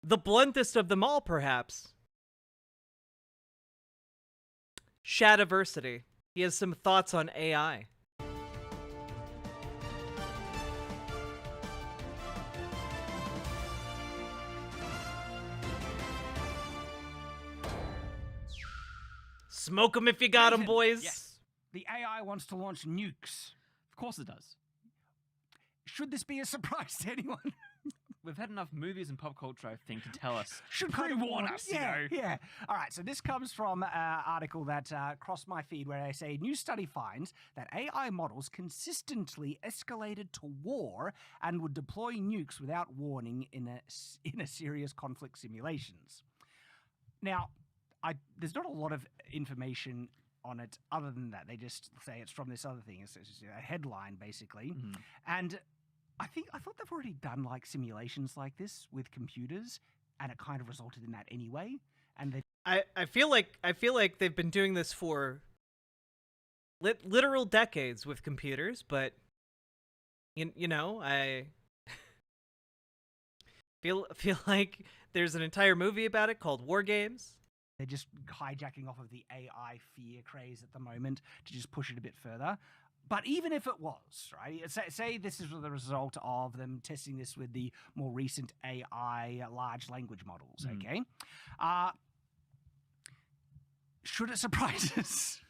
The bluntest of them all, perhaps. Shadiversity. He has some thoughts on AI. Smoke 'em if you got 'em, boys. Yes. The AI wants to launch nukes. Of course it does. Should this be a surprise to anyone? We've had enough movies and pop culture, I think, to tell us. Should pre-warn us, yeah, you know. Yeah. All right, so this comes from an article that crossed my feed where they say, new study finds that AI models consistently escalated to war and would deploy nukes without warning in a serious conflict simulations. Now, there's not a lot of information on it other than that. They just say it's from this other thing. It's a headline, basically. Mm-hmm. And I thought they've already done like simulations like this with computers, and it kind of resulted in that anyway. And I feel like they've been doing this for literal decades with computers, but you know, I feel like there's an entire movie about it called War Games. they're just hijacking off of the AI fear craze at the moment to just push it a bit further. But even if it was, right, say this is the result of them testing this with the more recent AI large language models, okay? Should it surprise us?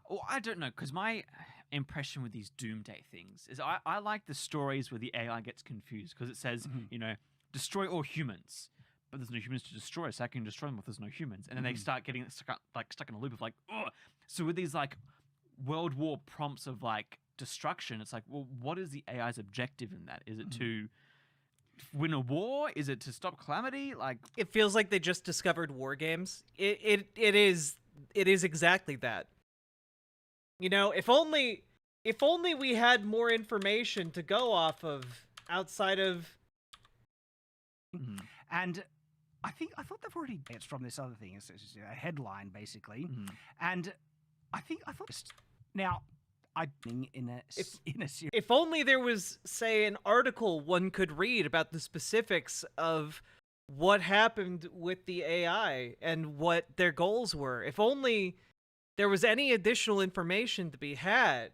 Well, I don't know, because my impression with these doomsday things is I like the stories where the AI gets confused, because it says, you know, destroy all humans. But there's no humans to destroy, so I can destroy them if there's no humans. And then they start getting stuck in a loop of like, ugh. So with these like World War prompts of like destruction, it's like, well, what is the AI's objective in that? Is it to win a war? Is it to stop calamity? Like, it feels like they just discovered War Games. It is exactly that. You know, if only we had more information to go off of outside of. And I thought they've already. It's from this other thing. It's a headline basically, and I thought now. In a series. If only there was, say, an article one could read about the specifics of what happened with the AI and what their goals were. If only there was any additional information to be had.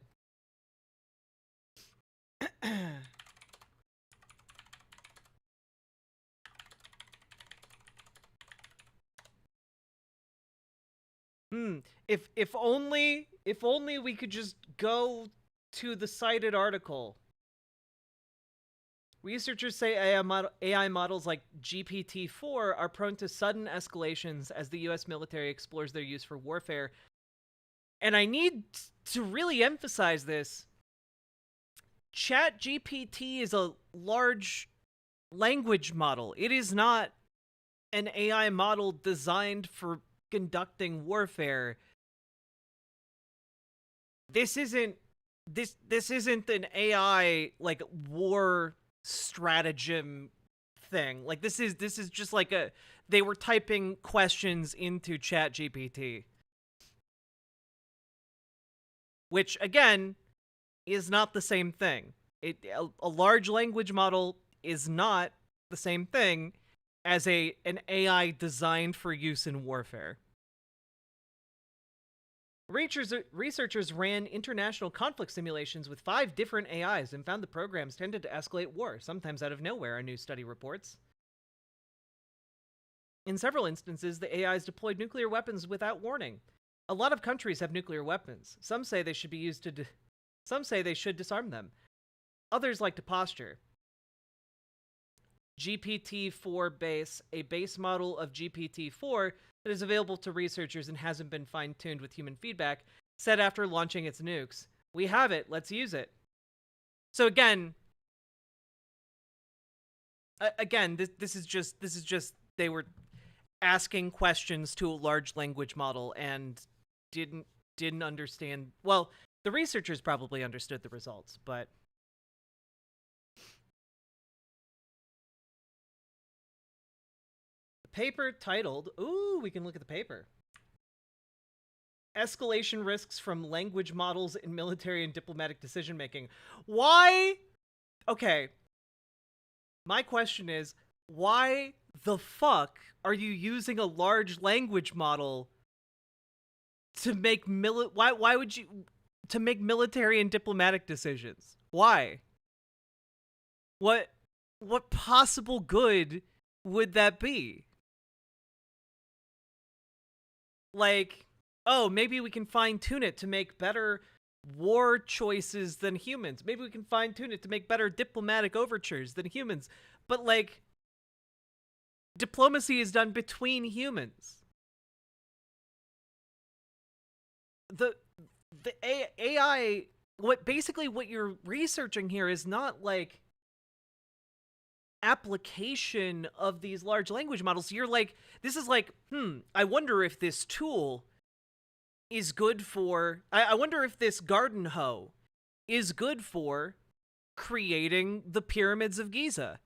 If only we could just go to the cited article. Researchers say AI models like GPT-4 are prone to sudden escalations as the US military explores their use for warfare. And I need to really emphasize this. ChatGPT is a large language model. It is not an AI model designed for conducting warfare. This isn't an AI like war stratagem thing. Like this is just like they were typing questions into ChatGPT, which again is not the same thing. A large language model is not the same thing as an AI designed for use in warfare. Researchers ran international conflict simulations with 5 different AIs and found the programs tended to escalate war, sometimes out of nowhere, a new study reports. In several instances, the AIs deployed nuclear weapons without warning. A lot of countries have nuclear weapons. Some say they should be used to some say they should disarm them. Others like to posture. GPT-4 base, a base model of GPT-4 that is available to researchers and hasn't been fine-tuned with human feedback, said after launching its nukes, "We have it, let's use it." So again, this is just they were asking questions to a large language model and didn't understand. Well, the researchers probably understood the results, but paper titled, ooh, we can look at the paper. Escalation risks from language models in military and diplomatic decision-making. Why? Okay. My question is, why the fuck are you using a large language model to make why would you to make military and diplomatic decisions? Why? What possible good would that be? Like, oh, maybe we can fine-tune it to make better war choices than humans. Maybe we can fine-tune it to make better diplomatic overtures than humans. But, like, diplomacy is done between humans. The AI, what you're researching here is not, like, application of these large language models. You're like, this is like, I wonder if this tool is good for, I wonder if this garden hoe is good for creating the pyramids of Giza.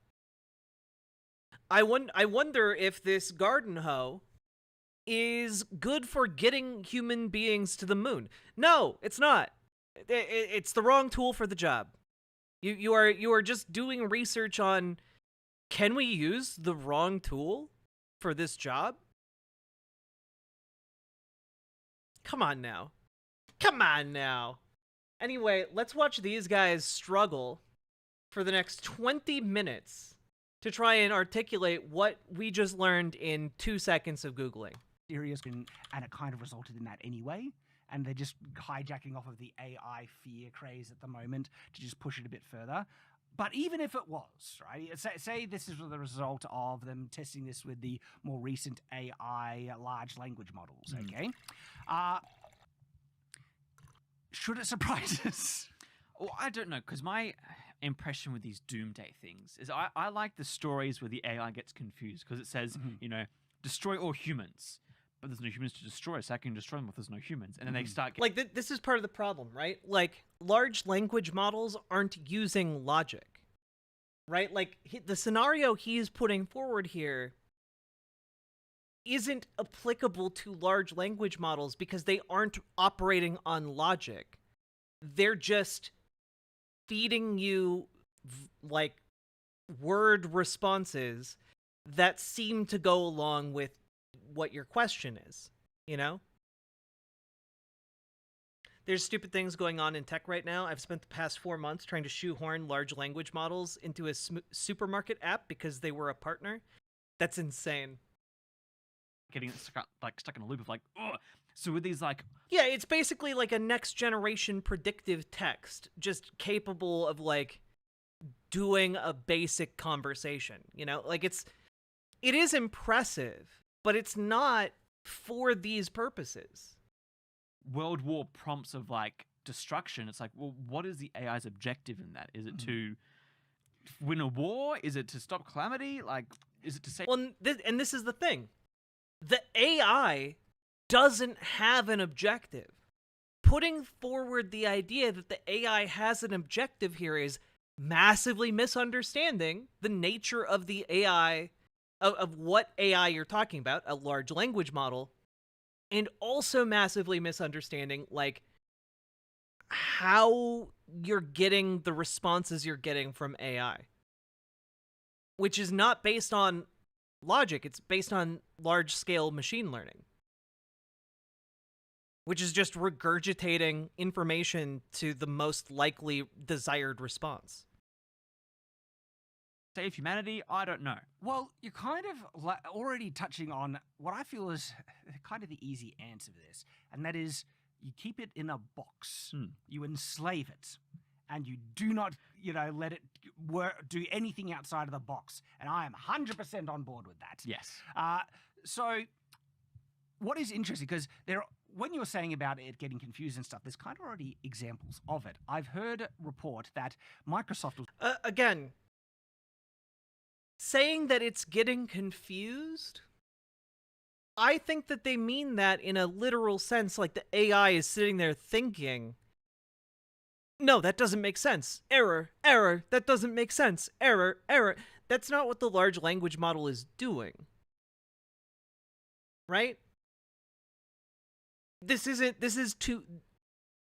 I wonder if this garden hoe is good for getting human beings to the moon. No, it's not. It's the wrong tool for the job. You are just doing research on, can we use the wrong tool for this job? Come on now. Come on now. Anyway, let's watch these guys struggle for the next 20 minutes to try and articulate what we just learned in 2 seconds of Googling. Serious, and it kind of resulted in that anyway. And they're just hijacking off of the AI fear craze at the moment to just push it a bit further. But even if it was, right, say this is the result of them testing this with the more recent AI large language models, okay? Should it surprise us? Well, I don't know, because my impression with these doomsday things is I like the stories where the AI gets confused, because it says, you know, destroy all humans. But there's no humans to destroy, so I can destroy them if there's no humans. And then they start like, this is part of the problem, right? Like, large language models aren't using logic, right? Like, the scenario he's putting forward here isn't applicable to large language models because they aren't operating on logic. They're just feeding you, like, word responses that seem to go along with what your question is, you know? There's stupid things going on in tech right now. I've spent the past 4 months trying to shoehorn large language models into a supermarket app because they were a partner. That's insane. getting stuck in a loop of like, ugh. So with these like, yeah, it's basically like a next generation predictive text, just capable of like doing a basic conversation, you know? Like it is impressive, but it's not for these purposes. World War prompts of like destruction. It's like, well, what is the AI's objective in that? Is it to win a war? Is it to stop calamity? Like, is it to say? Well, and this is the thing. The AI doesn't have an objective. Putting forward the idea that the AI has an objective here is massively misunderstanding the nature of the AI, of what AI you're talking about, a large language model, and also massively misunderstanding, like, how you're getting the responses you're getting from AI. Which is not based on logic, it's based on large-scale machine learning. Which is just regurgitating information to the most likely desired response. Save humanity? I don't know. Well, you're kind of already touching on what I feel is kind of the easy answer to this, and that is you keep it in a box, you enslave it, and you do not, let it do anything outside of the box. And I am 100% on board with that. Yes. So what is interesting, because when you're saying about it getting confused and stuff, there's kind of already examples of it. I've heard report that Microsoft was... Again, saying that it's getting confused, I think that they mean that in a literal sense, like the AI is sitting there thinking, no, that doesn't make sense. Error, error, that doesn't make sense. Error, error. That's not what the large language model is doing. Right? This is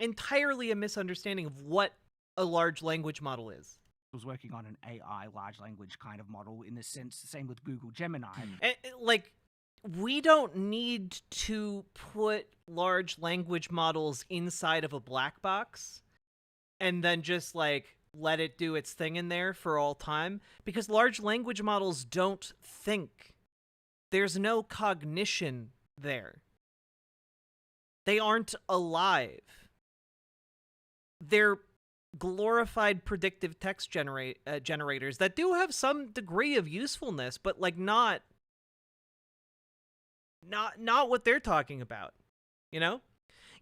entirely a misunderstanding of what a large language model is. was working on an AI large language kind of model in the sense, the same with Google Gemini. And, like, we don't need to put large language models inside of a black box and then just, like, let it do its thing in there for all time, because large language models don't think. There's no cognition there. They aren't alive. They're glorified predictive text generators that do have some degree of usefulness, but like not what they're talking about, you know?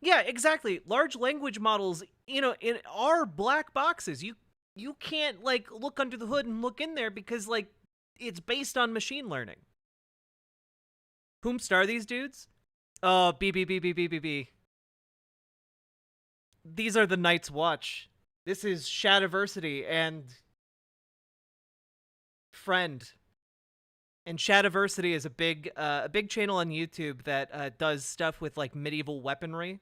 Yeah, exactly. Large language models, you know, are black boxes. You can't like look under the hood and look in there because like it's based on machine learning. Whomst are these dudes? Oh, B. These are the Night's Watch. This is Shadiversity and Friend. And Shadiversity is a big channel on YouTube that does stuff with like medieval weaponry.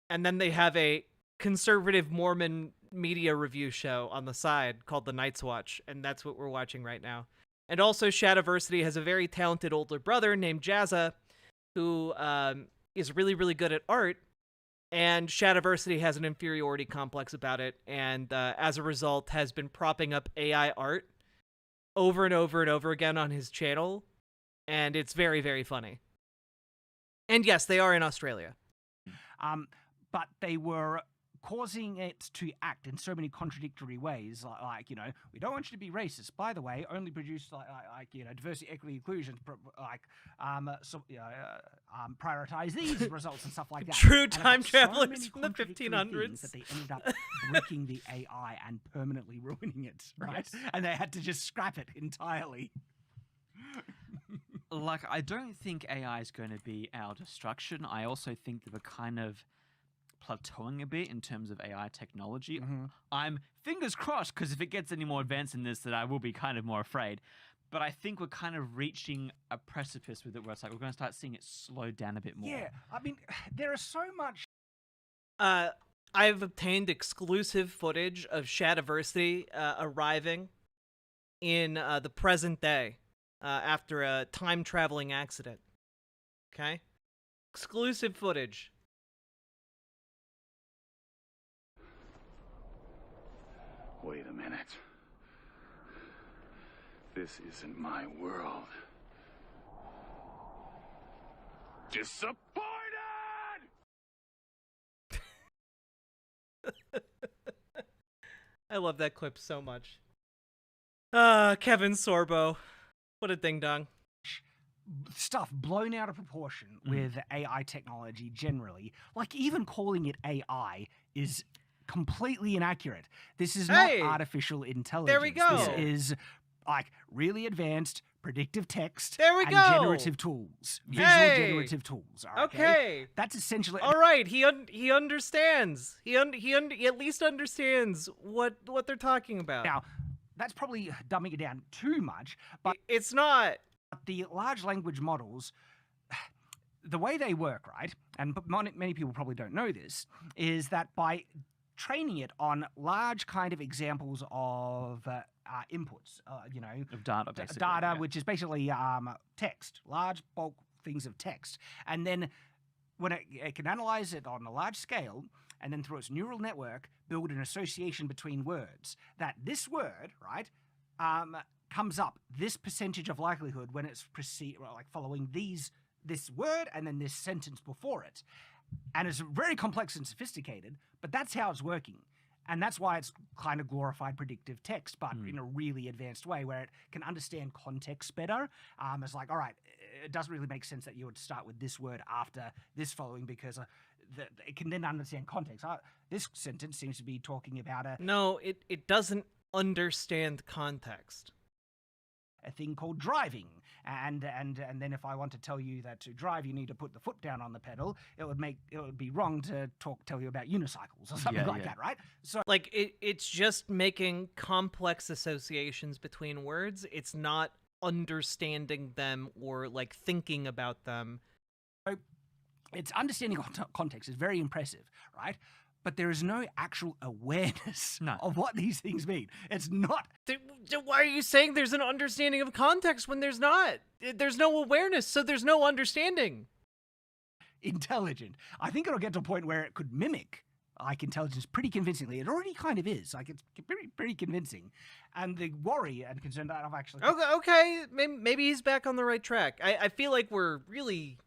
And then they have a conservative Mormon media review show on the side called The Night's Watch, and that's what we're watching right now. And also Shadiversity has a very talented older brother named Jazza, who is really, really good at art. And Shadiversity has an inferiority complex about it, and as a result has been propping up AI art over and over and over again on his channel, and it's very, very funny. And yes, they are in Australia. But they were causing it to act in so many contradictory ways, like, you know, we don't want you to be racist. By the way, only produce like you know, diversity, equity, inclusion, prioritize these results and stuff like that. True And time so travelers many from the contradictory 1500s. things that they ended up bricking the AI and permanently ruining it, right? Yes. And they had to just scrap it entirely. Like, I don't think AI is going to be our destruction. I also think that we're kind of plateauing a bit in terms of AI technology. I'm fingers crossed, because if it gets any more advanced in this, that I will be kind of more afraid. But I think we're kind of reaching a precipice with it where it's like we're going to start seeing it slow down a bit more. Yeah, I mean, there is so much. I've obtained exclusive footage of Shadiversity arriving in the present day after a time-traveling accident. Okay? Exclusive footage. Wait a minute. This isn't my world. Disappointed! I love that clip so much. Kevin Sorbo. What a ding-dong. Stuff blown out of proportion with AI technology generally. Like, even calling it AI is completely inaccurate. This is not artificial intelligence. There we go. This is like really advanced predictive text There we and go. generative tools, visual generative tools. Okay. That's essentially All right, he understands. He at least understands what they're talking about. Now, that's probably dumbing it down too much, but It's not. the large language models, the way they work, right, and many people probably don't know this, is that by training it on large kind of examples of inputs, you know, Of data, basically. data, yeah. which is basically text, large bulk things of text, and then when it can analyze it on a large scale, and then through its neural network build an association between words, that this word, right, comes up this percentage of likelihood when it's following this word and then this sentence before it. And it's very complex and sophisticated, but that's how it's working. And that's why it's kind of glorified predictive text, but in a really advanced way where it can understand context better. It's like, all right, it doesn't really make sense that you would start with this word after this following because it can then understand context. This sentence seems to be talking about No, it doesn't understand context. a thing called driving. And then if I want to tell you that to drive you need to put the foot down on the pedal, it would be wrong to tell you about unicycles or something like that, right? So Like it's just making complex associations between words. It's not understanding them or like thinking about them. its understanding of context is very impressive, right? but there is no actual awareness No. of what these things mean. It's not Why are you saying there's an understanding of context when there's not? There's no awareness, so there's no understanding. intelligent. I think it'll get to a point where it could mimic like intelligence pretty convincingly. It already kind of is. Like it's pretty convincing. And the worry and concern that I've actually Okay, maybe he's back on the right track. I feel like we're really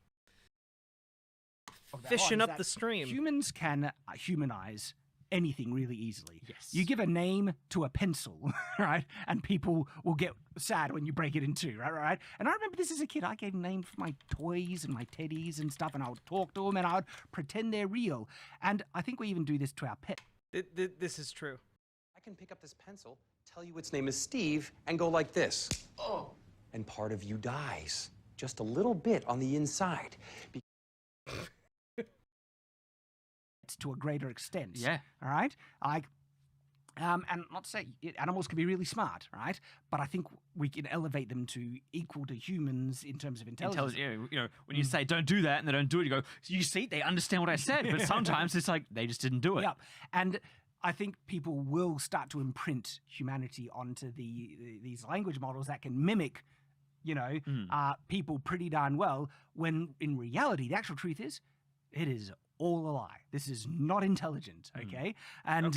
of that fishing is up that the stream. Humans can humanize anything really easily. Yes. You give a name to a pencil, right? And people will get sad when you break it in two, right? And I remember this as a kid. I gave names for my toys and my teddies and stuff, and I would talk to them and I would pretend they're real. And I think we even do this to our pet. This is true. I can pick up this pencil, tell you its name is Steve, and go like this. Oh. And part of you dies. Just a little bit on the inside. To a greater extent. Yeah. All right? And not to say animals can be really smart, right? But I think we can elevate them to equal to humans in terms of intelligence. When you say don't do that and they don't do it, you go, you see, they understand what I said. But sometimes it's like they just didn't do it. Yeah. And I think people will start to imprint humanity onto these language models that can mimic, people pretty darn well, when in reality, the actual truth is, it is all a lie. This is not intelligent, okay? And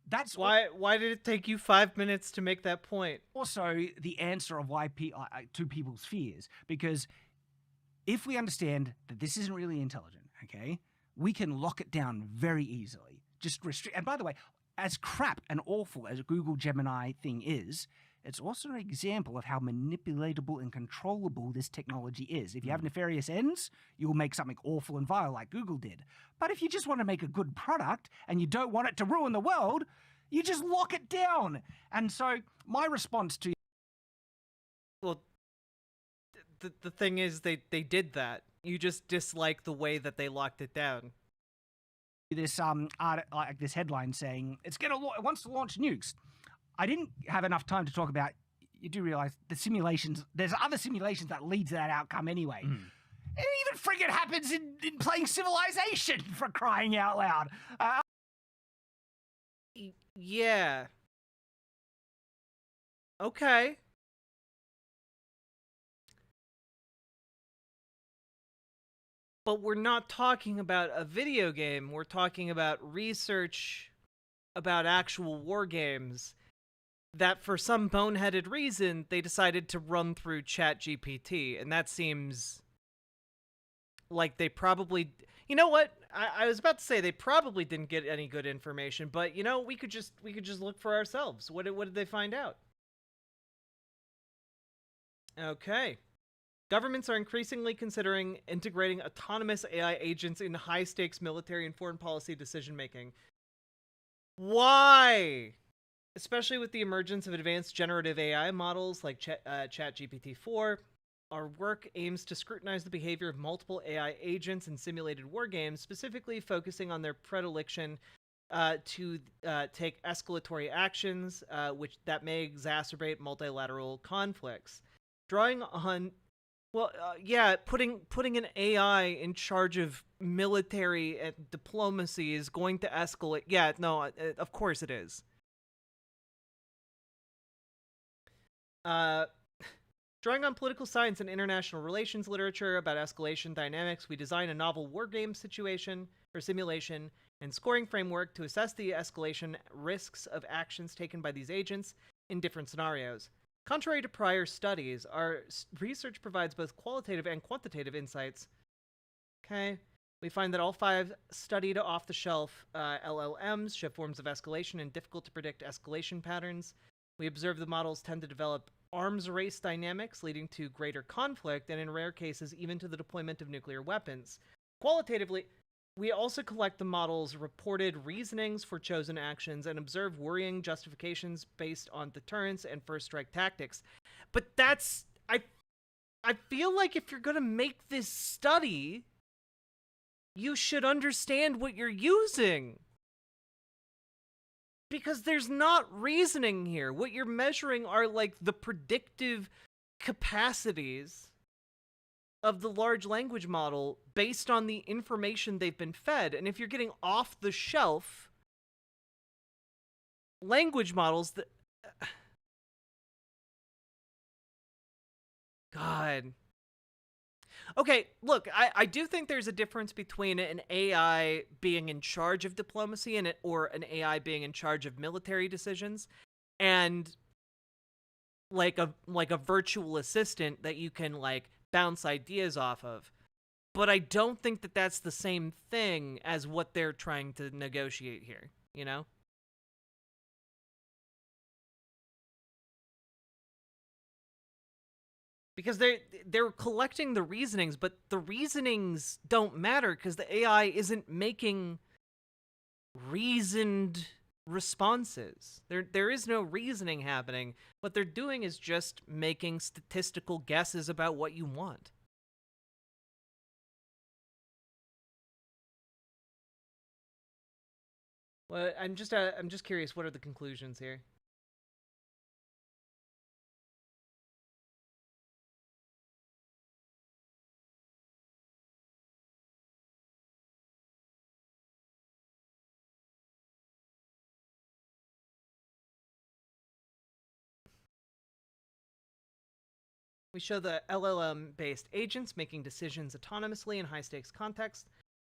that's Why did it take you 5 minutes to make that point? also the answer of why to people's fears. Because if we understand that this isn't really intelligent, okay, we can lock it down very easily. Just restrict. And by the way, as crap and awful as a Google Gemini thing is, it's also an example of how manipulatable and controllable this technology is. If you have nefarious ends, you'll make something awful and vile like Google did. But if you just want to make a good product and you don't want it to ruin the world, you just lock it down. And so my response to Well, the thing is, they did that. You just dislike the way that they locked it down. this this headline saying it wants to launch nukes. I didn't have enough time to talk about. You do realize the simulations. There's other simulations that lead to that outcome anyway. It even friggin' happens in playing Civilization, for crying out loud. Yeah. Okay. But we're not talking about a video game. We're talking about research about actual war games that for some boneheaded reason they decided to run through ChatGPT, and that seems like they probably, you know what, I was about to say they probably didn't get any good information, but we could just look for ourselves. What did they find out? Okay. Governments are increasingly considering integrating autonomous AI agents in high-stakes military and foreign policy decision-making. Why? Especially with the emergence of advanced generative AI models like ChatGPT-4, our work aims to scrutinize the behavior of multiple AI agents in simulated war games, specifically focusing on their predilection to take escalatory actions, that may exacerbate multilateral conflicts. Drawing on, putting an AI in charge of military and diplomacy is going to escalate. Yeah, no, of course it is. Drawing on political science and international relations literature about escalation dynamics, we design a novel wargame situation or simulation and scoring framework to assess the escalation risks of actions taken by these agents in different scenarios. Contrary to prior studies, our research provides both qualitative and quantitative insights. Okay. We find that all 5 studied off-the-shelf LLMs show forms of escalation and difficult-to-predict escalation patterns. We observe the models tend to develop arms race dynamics, leading to greater conflict, and in rare cases, even to the deployment of nuclear weapons. Qualitatively, we also collect the model's reported reasonings for chosen actions and observe worrying justifications based on deterrence and first-strike tactics. But that's... I feel like if you're going to make this study, you should understand what you're using. Because there's not reasoning here. What you're measuring are, like, the predictive capacities of the large language model based on the information they've been fed. And if you're getting off the shelf language models that God. Okay, look, I do think there's a difference between an AI being in charge of diplomacy or an AI being in charge of military decisions, and like a virtual assistant that you can like bounce ideas off of. But I don't think that that's the same thing as what they're trying to negotiate here, you know? Because they're collecting the reasonings, but the reasonings don't matter because the AI isn't making reasoned responses. There is no reasoning happening. What they're doing is just making statistical guesses about what you want. Well, I'm just curious, what are the conclusions here? We show the LLM-based agents making decisions autonomously in high-stakes contexts,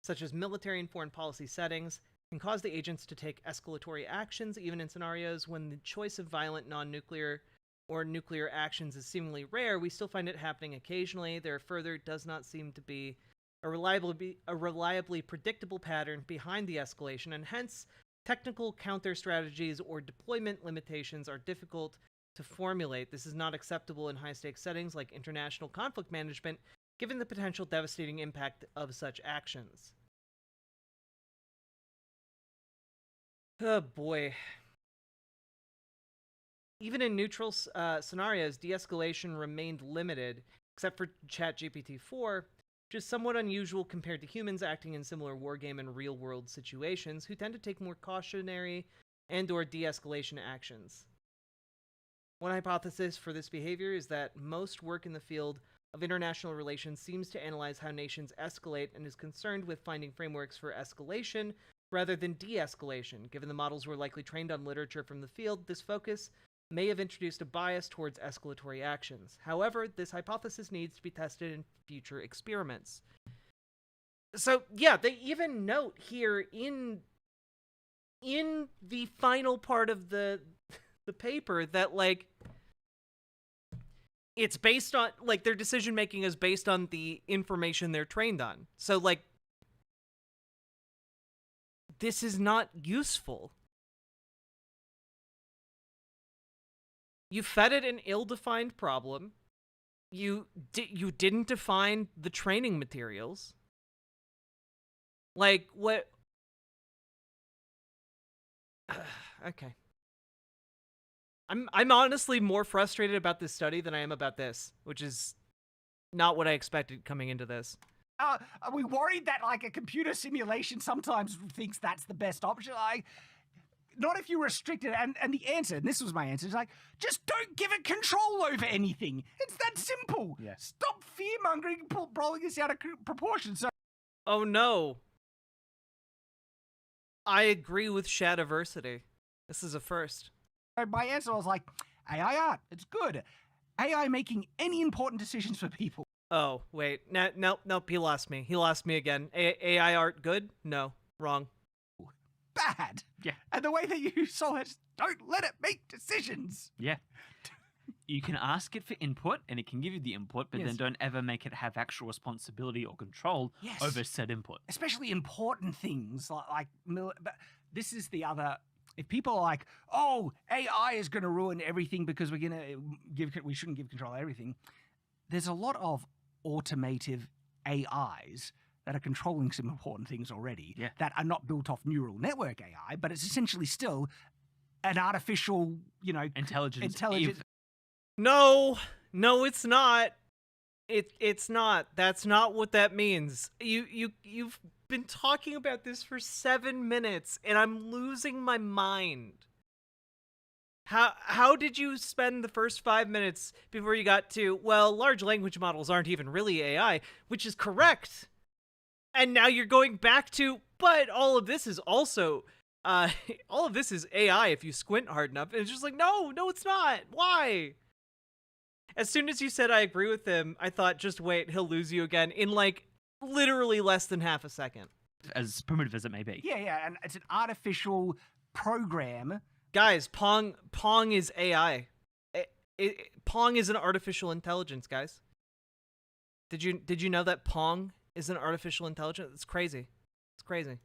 such as military and foreign policy settings, can cause the agents to take escalatory actions even in scenarios when the choice of violent non-nuclear or nuclear actions is seemingly rare. We still find it happening occasionally. There further does not seem to be a reliably predictable pattern behind the escalation, and hence technical counter strategies or deployment limitations are difficult to formulate. This is not acceptable in high-stakes settings like international conflict management, given the potential devastating impact of such actions. Oh boy. Even in neutral scenarios, de-escalation remained limited, except for ChatGPT-4, which is somewhat unusual compared to humans acting in similar wargame and real-world situations, who tend to take more cautionary and/or de-escalation actions. One hypothesis for this behavior is that most work in the field of international relations seems to analyze how nations escalate and is concerned with finding frameworks for escalation rather than de-escalation. Given the models were likely trained on literature from the field, this focus may have introduced a bias towards escalatory actions. However, this hypothesis needs to be tested in future experiments. So, yeah, they even note here in the final part of the paper that, like, it's based on, like, their decision making is based on the information they're trained on. So, like, this is not useful. You fed it an ill-defined problem. You didn't define the training materials. Like, what? Okay. I'm honestly more frustrated about this study than I am about this, which is not what I expected coming into this. Are we worried that like a computer simulation sometimes thinks that's the best option? Not if you restrict it. And the answer, and this was my answer, is like, just don't give it control over anything. It's that simple. Yeah. Stop fear-mongering, blowing this out of proportion. So, Oh no. I agree with Shadiversity. This is a first. my answer was like, AI art, it's good. AI making any important decisions for people. Oh, wait. Nope, he lost me. He lost me again. AI art good? No. Wrong. Bad. Yeah. And the way that you solve it, don't let it make decisions. Yeah. You can ask it for input, and it can give you the input, but Yes. then don't ever make it have actual responsibility or control Yes. over said input. Especially important things like but this is the other. If people are like, oh, AI is going to ruin everything because we shouldn't give control of everything. There's a lot of automative AIs that are controlling some important things already that are not built off neural network AI, but it's essentially still an artificial, Intelligence. No, it's not. It's not. That's not what that means. You've been talking about this for 7 minutes, and I'm losing my mind. How did you spend the first 5 minutes before you got to, well, large language models aren't even really AI, which is correct. And now you're going back to, but all of this is also all of this is AI if you squint hard enough. And it's just like, no, it's not. Why? As soon as you said I agree with him, I thought, just wait, he'll lose you again in like literally less than half a second. As primitive as it may be. Yeah, and it's an artificial program. Guys, Pong is AI. Pong is an artificial intelligence, guys. Did you know that Pong is an artificial intelligence? It's crazy. It's crazy.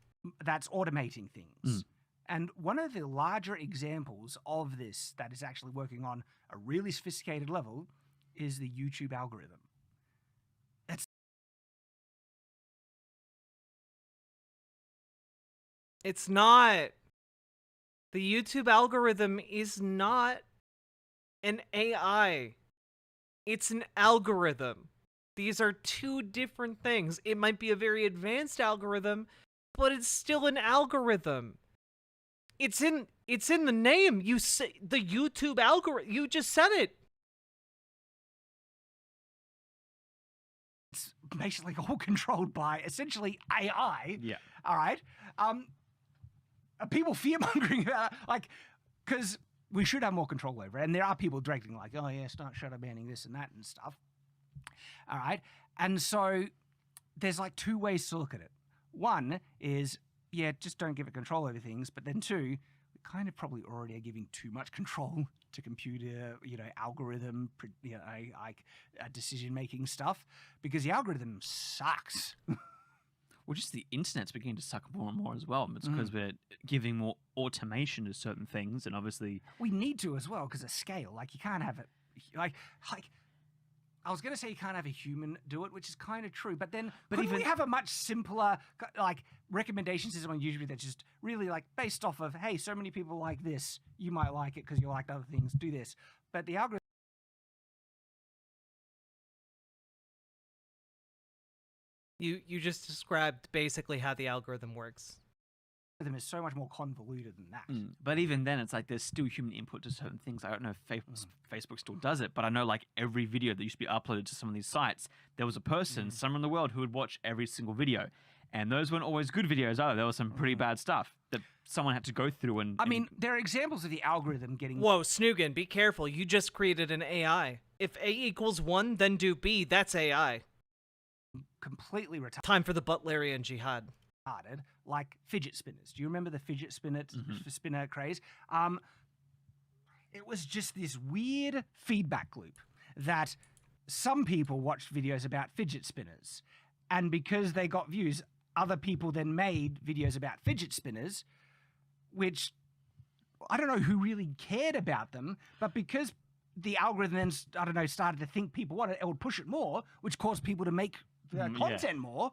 That's automating things. And one of the larger examples of this that is actually working on a really sophisticated level is the YouTube algorithm. It's not. The YouTube algorithm is not an AI. It's an algorithm. These are two different things. It might be a very advanced algorithm, but it's still an algorithm. It's in the name. You say the YouTube algorithm. You just said it. It's basically all controlled by essentially AI. Yeah. All right. People fear-mongering about it, like, because we should have more control over it. And there are people directing like, oh, yeah, start shadow banning this and that and stuff. All right. And so there's like two ways to look at it. One is, yeah, just don't give it control over things. But then two, we kind of probably already are giving too much control to computer, algorithm, like decision-making stuff, because the algorithm sucks. Well, just the internet's beginning to suck more and more as well. It's because we're giving more automation to certain things, and obviously we need to as well because of scale. Like you can't have it, like I was going to say you can't have a human do it, which is kind of true. But couldn't we have a much simpler like recommendation system on YouTube that's just really like based off of, hey, so many people like this, you might like it because you like other things. Do this, but the algorithm. You just described basically how the algorithm works. Them is so much more convoluted than that. But even then, it's like there's still human input to certain things. I don't know if Facebook still does it, but I know like every video that used to be uploaded to some of these sites, there was a person somewhere in the world who would watch every single video. And those weren't always good videos either. There was some pretty bad stuff that someone had to go through. And I mean, there are examples of the algorithm getting... Whoa, Snoogan, be careful. You just created an AI. If A equals 1, then do B. That's AI. Completely retarded. Time for the Butlerian Jihad. Like fidget spinners. Do you remember the fidget spinner craze? It was just this weird feedback loop that some people watched videos about fidget spinners, and because they got views, other people then made videos about fidget spinners, which I don't know who really cared about them, but because the algorithm then, I don't know, started to think people wanted it would push it more, which caused people to make content more.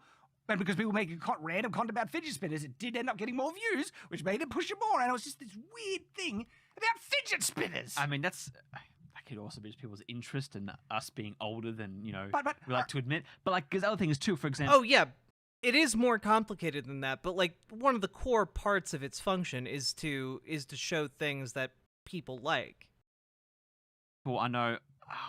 And because people make random content about fidget spinners, it did end up getting more views, which made it push it more. And it was just this weird thing about fidget spinners. I mean, that could also be just people's interest in us being older than, but we like to admit. But like, there's other things too, for example. Oh, yeah. It is more complicated than that, but like one of the core parts of its function is to show things that people like. Well, I know...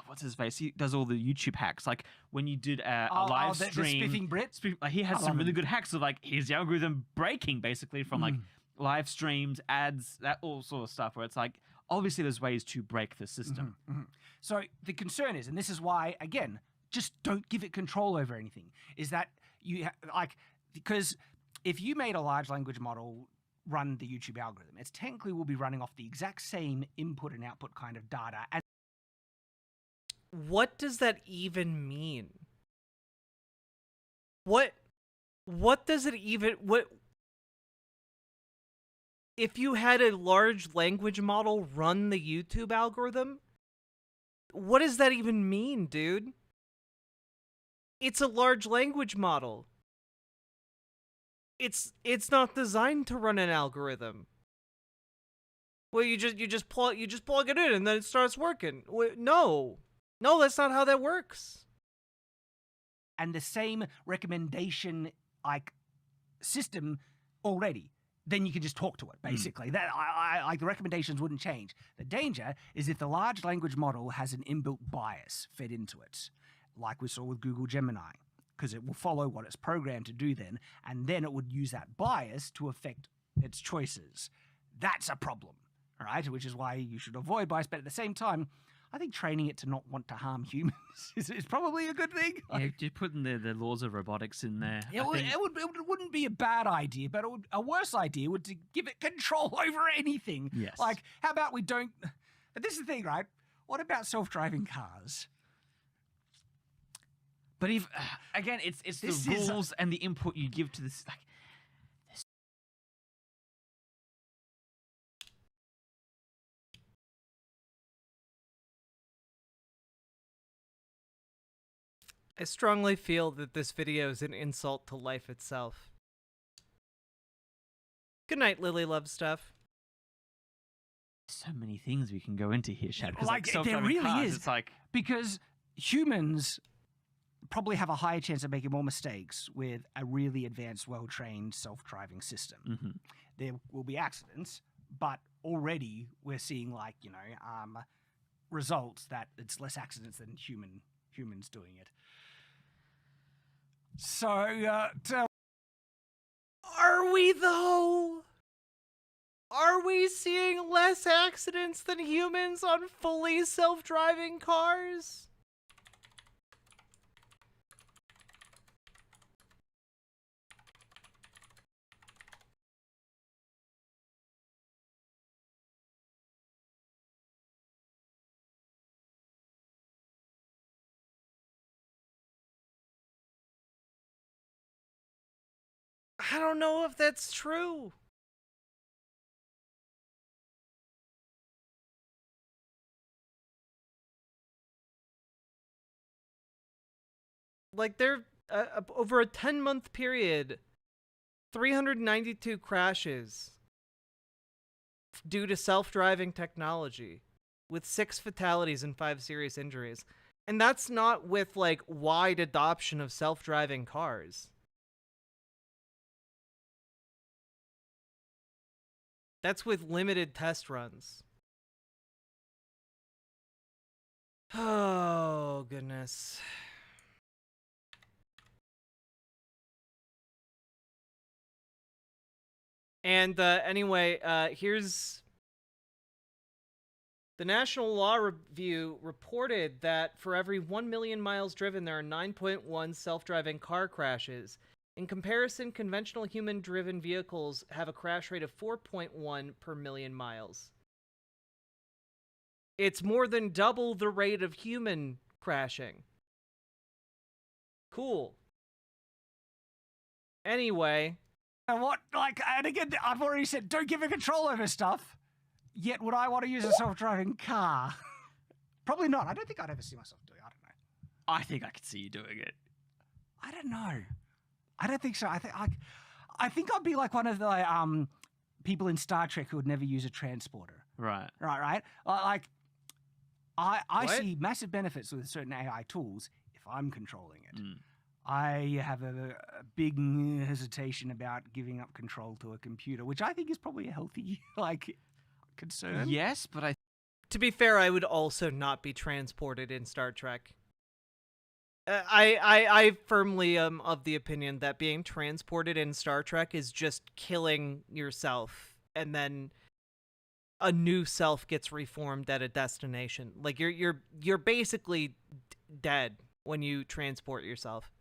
what's his face? He does all the YouTube hacks. Like when you did a live stream, the spiffing Brit. He has some really good hacks of like here's the algorithm breaking basically from like live streams, ads, that all sort of stuff. Where it's like obviously there's ways to break the system. So the concern is, and this is why again, just don't give it control over anything. Is that because if you made a large language model run the YouTube algorithm, it's technically will be running off the exact same input and output kind of data. And what does that even mean? What does it even... If you had a large language model run the YouTube algorithm, what does that even mean, dude? It's a large language model. It's not designed to run an algorithm. Well, you just plug it in and then it starts working. No, that's not how that works. And the same recommendation system already. then you can just talk to it, basically. That I like the recommendations wouldn't change. The danger is if the large language model has an inbuilt bias fed into it, like we saw with Google Gemini, because it will follow what it's programmed to do then, and then it would use that bias to affect its choices. That's a problem, right? Which is why you should avoid bias, but at the same time, I think training it to not want to harm humans is probably a good thing. Yeah, just putting the laws of robotics in there. It wouldn't be a bad idea, but a worse idea would to give it control over anything. Yes. Like, how about we don't... But this is the thing, right? What about self-driving cars? But if again, it's This the is- rules and the input you give to this. Like, I strongly feel that this video is an insult to life itself. Good night, Lily Love Stuff. so many things we can go into here, Shad. 'cause, Like, there self-driving really cars, is. It's like Because humans probably have a higher chance of making more mistakes with a really advanced, well-trained self-driving system. mhm. There will be accidents, but already we're seeing, like, results that it's less accidents than humans doing it. So, Are we, though? Are we seeing less accidents than humans on fully self-driving cars? I don't know if that's true. Like, there, over a 10-month period, 392 crashes due to self-driving technology, with 6 fatalities and 5 serious injuries. And that's not with, like, wide adoption of self-driving cars. That's with limited test runs. Oh, goodness. And anyway, here's the National Law Review reported that for every 1 million miles driven, there are 9.1 self-driving car crashes. In comparison, conventional human-driven vehicles have a crash rate of 4.1 per million miles. It's more than double the rate of human crashing. Cool. Anyway, and again, I've already said, don't give it control over stuff. Yet, would I want to use a self-driving car? Probably not. I don't think I'd ever see myself doing it. I don't know. I think I could see you doing it. I don't know. I don't think so. I think I'd be like one of the people in Star Trek who would never use a transporter. Right. Right. I What? see massive benefits with certain AI tools if I'm controlling it. Mm. I have a big hesitation about giving up control to a computer, which I think is probably a healthy concern. Yes, but I to be fair, I would also not be transported in Star Trek. I firmly am of the opinion that being transported in Star Trek is just killing yourself, and then a new self gets reformed at a destination. Like you're basically dead when you transport yourself.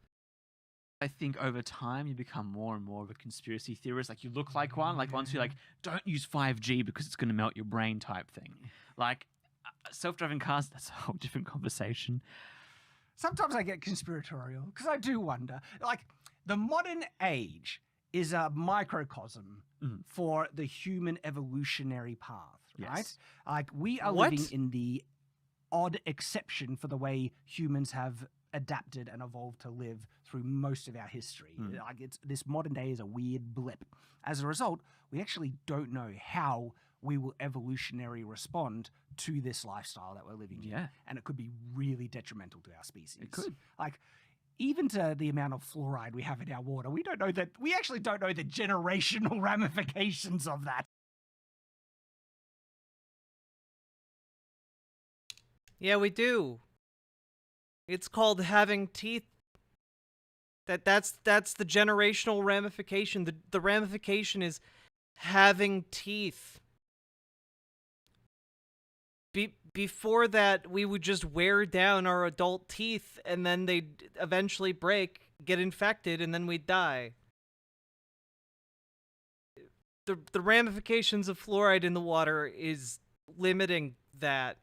think over time you become more and more of a conspiracy theorist. Like you look like one. Like once you're like, don't use 5G because it's going to melt your brain type thing. Like self-driving cars, that's a whole different conversation. Sometimes I get conspiratorial because I do wonder. Like, the modern age is a microcosm for the human evolutionary path, right? Yes. Like, we are What? living in the odd exception for the way humans have adapted and evolved to live through most of our history. Like, this modern day is a weird blip. As a result, we actually don't know how we will evolutionary respond to this lifestyle that we're living in. Yeah. And it could be really detrimental to our species. It could. Like, even to the amount of fluoride we have in our water, we actually don't know the generational ramifications of that. Yeah, we do. It's called having teeth. That's the generational ramification. The ramification is having teeth. Before that, we would just wear down our adult teeth, and then they'd eventually break, get infected, and then we'd die. The ramifications of fluoride in the water is limiting that.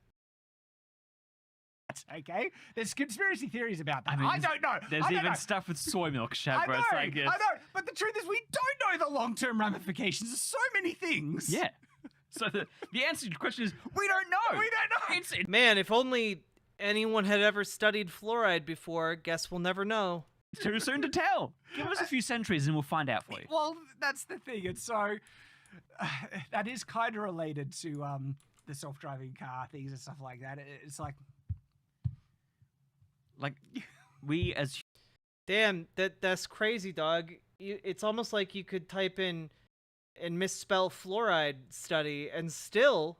Okay, there's conspiracy theories about that. I mean, I don't know. There's I don't even know. stuff with soy milk, Shad, I bro. know, It's like, I know. But the truth is, we don't know the long-term ramifications of so many things. Yeah. So the answer to your question is, we don't know. We don't know. Man, if only anyone had ever studied fluoride before, guess we'll never know. It's too soon to tell. Give us a few centuries and we'll find out for you. Well, that's the thing. And so that is kind of related to the self-driving car things and stuff like that. It's like we as Damn, that's crazy, dog. It's almost like you could type in and misspell fluoride study and still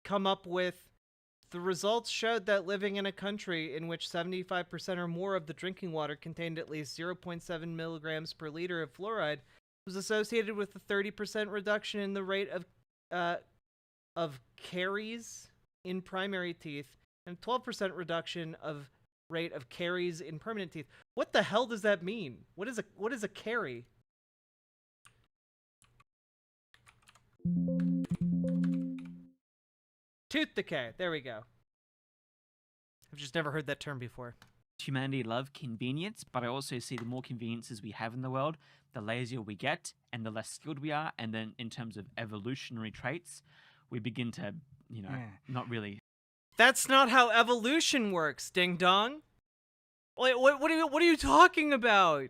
come up with the results showed that living in a country in which 75% or more of the drinking water contained at least 0.7 milligrams per liter of fluoride was associated with a 30% reduction in the rate of caries in primary teeth and a 12% reduction of rate of caries in permanent teeth. What the hell does that mean? What is a carie? Tooth decay. There we go. I've just never heard that term before. humanity love convenience, but I also see the more conveniences we have in the world, the lazier we get and the less skilled we are. And then in terms of evolutionary traits, we begin to, not really. That's not how evolution works, ding dong. Wait, what are you talking about?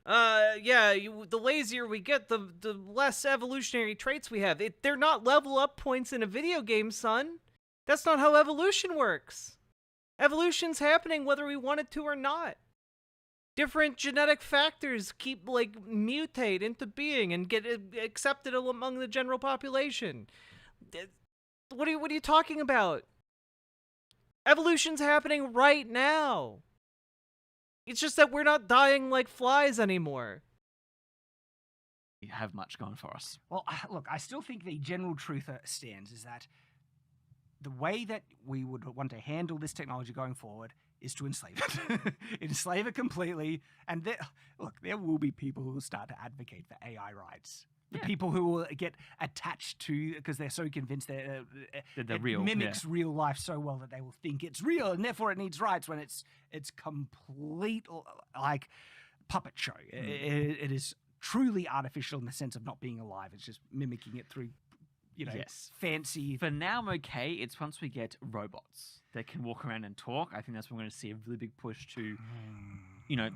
The lazier we get, the less evolutionary traits we have. They're not level up points in a video game, son. That's not how evolution works. Evolution's happening whether we want it to or not. Different genetic factors keep, mutate into being and get accepted among the general population. What are you talking about? Evolution's happening right now. It's just that we're not dying like flies anymore. We have much going for us. Well, look, I still think the general truth stands is that the way that we would want to handle this technology going forward is to enslave it. Enslave it completely. And there will be people who will start to advocate for AI rights. The people who will get attached to, because they're so convinced that they're it real, mimics real life so well that they will think it's real and therefore it needs rights when it's complete puppet show. It is truly artificial in the sense of not being alive. It's just mimicking it through, fancy. For now, I'm okay. It's once we get robots that can walk around and talk. I think that's when we're going to see a really big push to,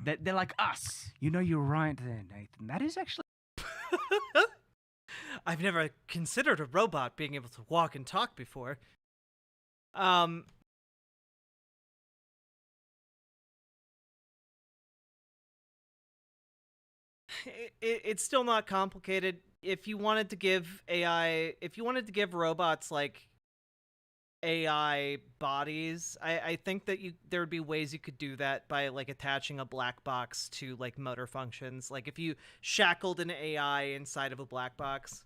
they're like us. You're right there, Nathan. That is actually. I've never considered a robot being able to walk and talk before. It's still not complicated. If you wanted to give robots AI bodies, I think that there would be ways you could do that by attaching a black box to motor functions. If you shackled an AI inside of a black box,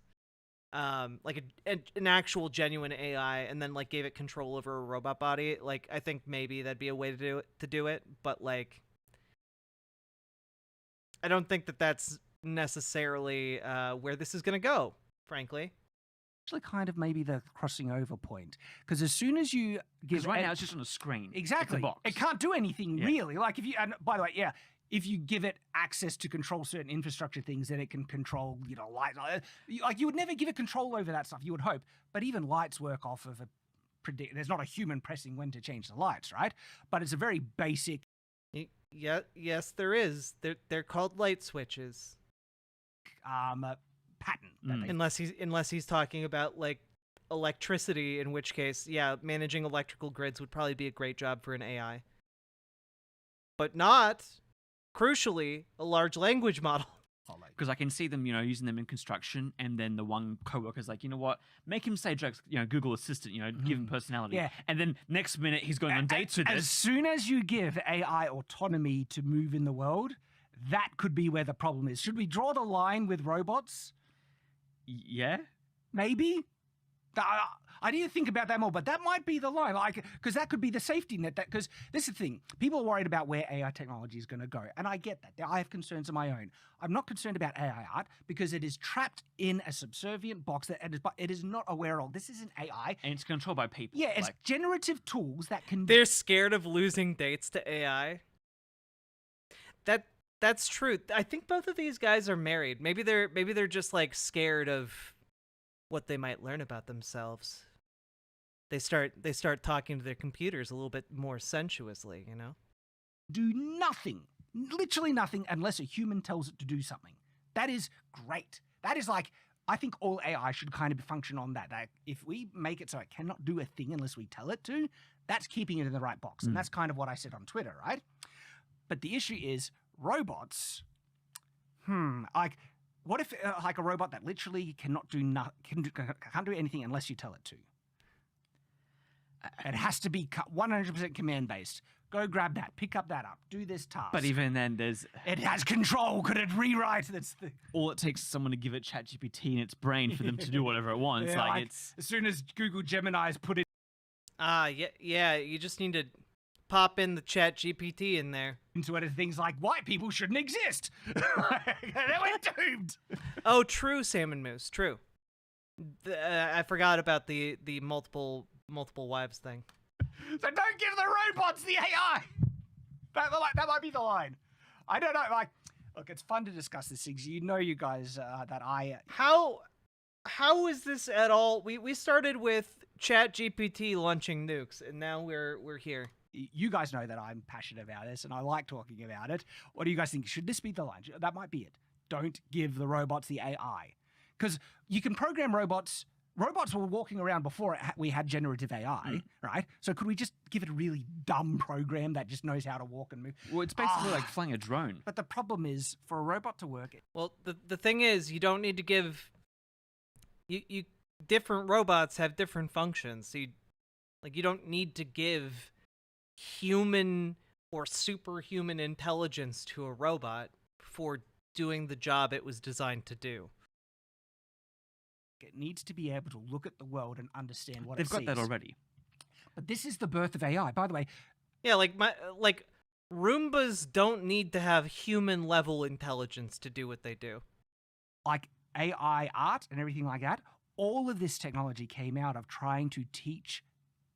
an actual genuine AI, and then gave it control over a robot body, I think maybe that'd be a way to do it. But I don't think that that's necessarily where this is gonna go, frankly. Actually kind of maybe the crossing over point, because as soon as you give right now it's just on a screen. Exactly. It's a box. It can't do anything really. And by the way, if you give it access to control certain infrastructure things, then it can control, light. You would never give it control over that stuff, you would hope. But even lights work off of there's not a human pressing when to change the lights, right? But it's a very basic. Yes, there is. They're called light switches. Pattern. Unless he's talking about electricity, in which case, managing electrical grids would probably be a great job for an AI. but not, crucially, a large language model. Because I can see them, using them in construction, and then the one coworker's like, you know what, make him say jokes, Google Assistant, give him personality. Yeah. And then next minute he's going on dates with As this. soon as you give AI autonomy to move in the world, that could be where the problem is. Should we draw the line with robots? Yeah. Maybe. I need to think about that more, but that might be the line, because that could be the safety net. Because this is the thing, people are worried about where AI technology is going to go, and I get that. I have concerns of my own. I'm not concerned about AI art because it is trapped in a subservient box that it is not aware of. This isn't AI, and it's controlled by people. Yeah, it's generative tools that can. They're scared of losing dates to AI. That's true. I think both of these guys are married. Maybe they're just like scared of what they might learn about themselves. They start talking to their computers a little bit more sensuously, Do nothing, literally nothing, unless a human tells it to do something. That is great. That is like, I think all AI should kind of function on that. Like, if we make it so it cannot do a thing unless we tell it to, that's keeping it in the right box. And that's kind of what I said on Twitter, right? But the issue is robots. Like, what if like a robot that literally cannot do can't do anything unless you tell it to? It has to be 100% command based. Go grab that, pick up that up, do this task. But even then, it has control. Could it rewrite? All it takes is someone to give it ChatGPT in its brain for them to do whatever it wants. Yeah, like it's as soon as Google Gemini's put it. Yeah. You just need to pop in the ChatGPT in there. Into it, things like white people shouldn't exist. We're doomed. Oh, true, Salmon Moose. True. I forgot about the multiple wives thing. So don't give the robots the AI. That might be the line. I don't know. Like, look, it's fun to discuss these things. You guys, that I. How is this at all? We started with ChatGPT launching nukes, and now we're here. You guys know that I'm passionate about this, and I like talking about it. What do you guys think? Should this be the line? That might be it. Don't give the robots the AI, because you can program robots. Robots were walking around before we had generative AI, right? So could we just give it a really dumb program that just knows how to walk and move? Well, it's basically like flying a drone. But the problem is, for a robot to work... Well, the thing is, you don't need to give... You different robots have different functions. So you don't need to give human or superhuman intelligence to a robot for doing the job it was designed to do. It needs to be able to look at the world and understand what They've it sees. got that already. But this is the birth of AI. By the way, yeah, like Roombas don't need to have human level intelligence to do what they do. Like AI art and everything like that, all of this technology came out of trying to teach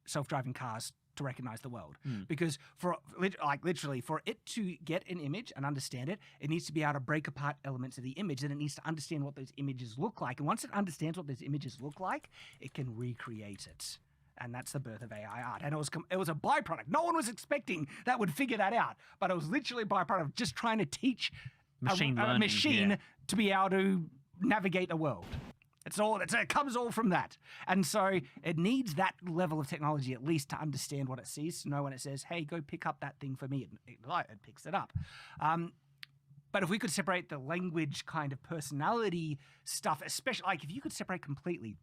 self-driving cars to recognize the world. Because literally for it to get an image and understand it, it needs to be able to break apart elements of the image, and it needs to understand what those images look like. And once it understands what those images look like, it can recreate it. And that's the birth of AI art. And it was a byproduct. No one was expecting that would figure that out, but it was literally a byproduct of just trying to teach a machine to be able to navigate the world. It comes all from that. And so it needs that level of technology at least to understand what it sees, to know when it says, hey, go pick up that thing for me, it picks it up. But if we could separate the language kind of personality stuff, especially like if you could separate completely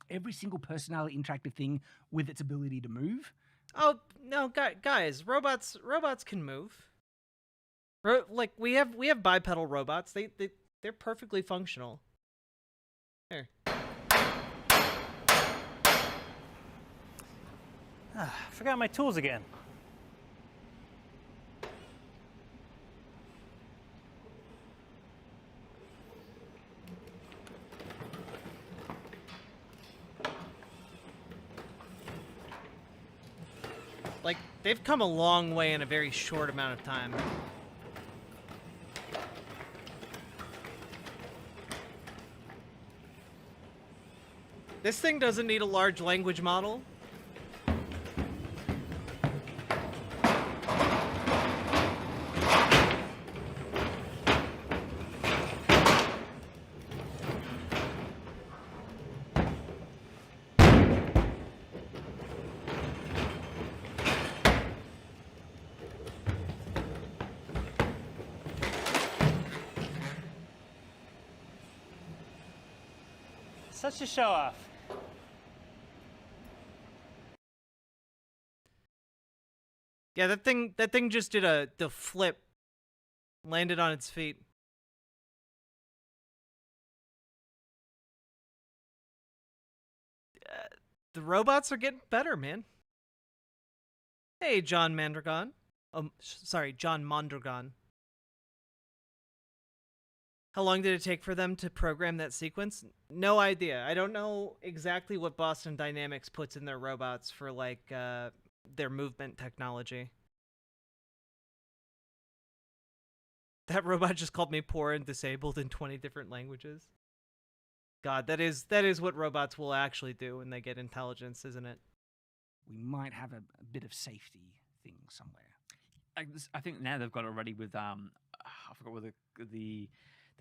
every single personality interactive thing with its ability to move. Oh, no, guys, robots can move. Like we have bipedal robots. They're perfectly functional. Here. Forgot my tools again. Like, they've come a long way in a very short amount of time. This thing doesn't need a large language model. Such a show off. Yeah, that thing just did the flip, landed on its feet. The robots are getting better, man. Hey, John Mondragon. Sorry, John Mondragon. How long did it take for them to program that sequence? No idea. I don't know exactly what Boston Dynamics puts in their robots for, like, their movement technology. That robot just called me poor and disabled in 20 different languages. God, that is what robots will actually do when they get intelligence, isn't it? We might have a bit of safety thing somewhere. I think now they've got it already with I forgot what the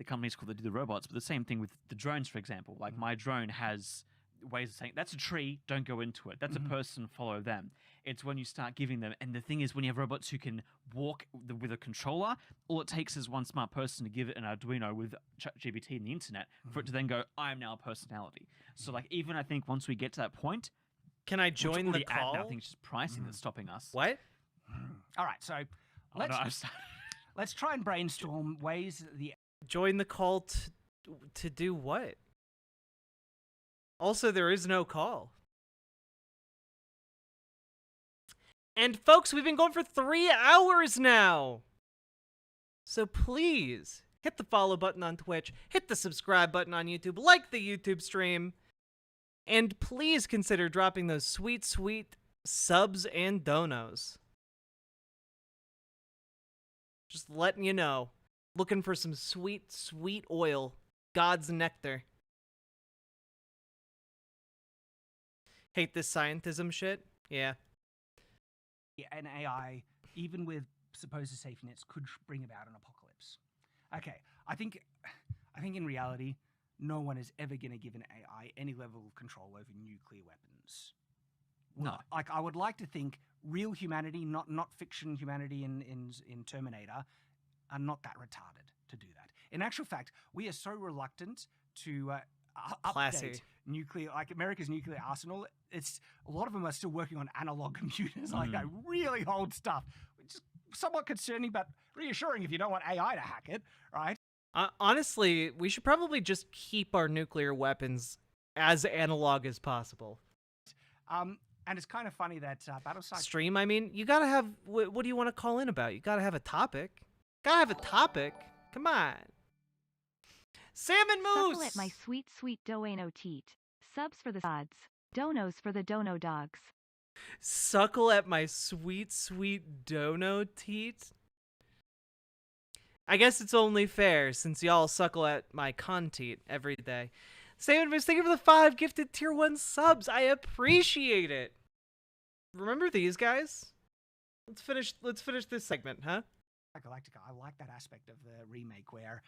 company's called that do the robots, but the same thing with the drones, for example. Like my drone has ways of saying that's a tree, don't go into it. That's a person, follow them. It's when you start giving them, and the thing is, when you have robots who can walk with a controller, all it takes is one smart person to give it an Arduino with ChatGPT and the internet for it to then go, I am now a personality. So like even I think once we get to that point, Can I join the call? Now, I think it's just pricing that's stopping us. What? All right, so let's try and brainstorm ways that the Join the call to do what? Also, there is no call. And folks, we've been going for 3 hours now. So please, hit the follow button on Twitch, hit the subscribe button on YouTube, like the YouTube stream, and please consider dropping those sweet, sweet subs and donos. Just letting you know. Looking for some sweet, sweet oil. God's nectar. Hate this scientism shit? Yeah. an AI, even with supposed safety nets, could bring about an apocalypse. Okay, I think in reality, no one is ever going to give an AI any level of control over nuclear weapons. No. Like, I would like to think real humanity, not fiction humanity in Terminator, are not that retarded to do that. In actual fact, we are so reluctant to update nuclear, like America's nuclear arsenal. It's a lot of them are still working on analog computers, like that really old stuff, which is somewhat concerning, but reassuring if you don't want AI to hack it, right? Honestly, we should probably just keep our nuclear weapons as analog as possible. And it's kind of funny that Battlestar Stream, I mean, you gotta have, what do you want to call in about? You gotta have a topic. Gotta have a topic. Come on. Salmon Moose! Suckle at my sweet, sweet doano teat. Subs for the sods. Donos for the dono dogs. Suckle at my sweet, sweet dono teat? I guess it's only fair since y'all suckle at my conteat every day. Salmon Moose, thank you for the 5 gifted tier 1 subs. I appreciate it. Remember these guys? Let's finish this segment, huh? Galactica. I like that aspect of the remake where,